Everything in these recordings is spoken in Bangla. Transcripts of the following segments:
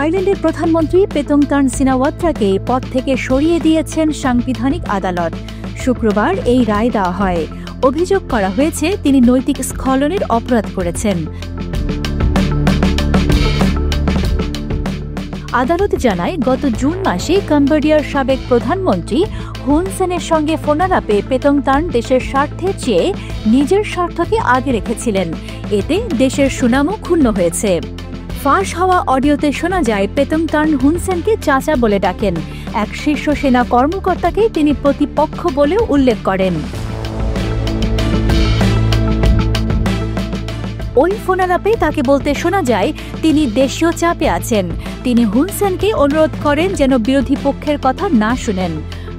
থাইল্যান্ডের প্রধানমন্ত্রী পেতংতার্ন সিনাওয়াত্রাকে পদ থেকে সরিয়ে দিয়েছেন সাংবিধানিক আদালত। শুক্রবার এই রায় দেওয়া হয়। অভিযোগ করা হয়েছে তিনি নৈতিক স্খলনের অপরাধ করেছেন। আদালত জানায়, গত জুন মাসে কম্বোডিয়ার সাবেক প্রধানমন্ত্রী হুন সেনের সঙ্গে ফোনালাপে পেতংতার্ন দেশের স্বার্থের চেয়ে নিজের স্বার্থকে আগে রেখেছিলেন। এতে দেশের সুনামও ক্ষুণ্ণ হয়েছে। ফাঁস হওয়া অডিওতে শোনা যায় পেতংতার্ন হুন সেনকে চাচা বলে ডাকেন। এক শীর্ষ সেনা কর্মকর্তাকে তিনি প্রতিপক্ষ বলেও উল্লেখ করেন। ওই ফোনালাপে তাকে বলতে শোনা যায় তিনি দেশীয় চাপে আছেন। তিনি হুন সেনকে অনুরোধ করেন যেন বিরোধী পক্ষের কথা না শুনেন।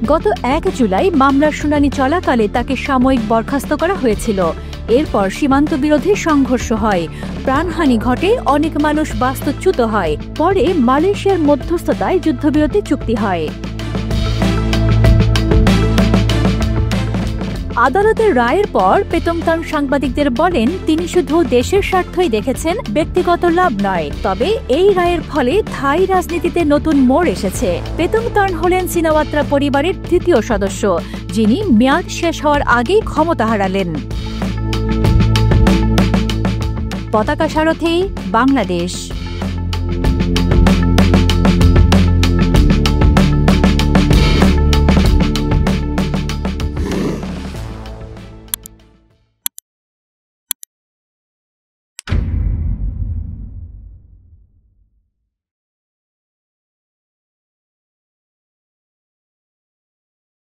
গত ১ জুলাই মামলার শুনানি চলাকালে তাকে সাময়িক বরখাস্ত করা হয়েছিল। এরপর সীমান্ত বিরোধী সংঘর্ষ হয়, প্রাণহানি ঘটে, অনেক মানুষ বাস্তুচ্যুত হয়। পরে মালয়েশিয়ার মধ্যস্থতায় যুদ্ধবিরতি চুক্তি হয়। আদালতের রায়ের পর পেতংতার্ন সাংবাদিকদের বলেন, তিনি শুধু দেশের স্বার্থই দেখেছেন, ব্যক্তিগত লাভ নয়। তবে এই রায়ের ফলে থাই রাজনীতিতে নতুন মোড় এসেছে। পেতংতার্ন হলেন সিনাওয়াত্রা পরিবারের ৩য় সদস্য, যিনি মেয়াদ শেষ হওয়ার আগেই ক্ষমতা হারালেন। পতাকা সারথি, বাংলাদেশ।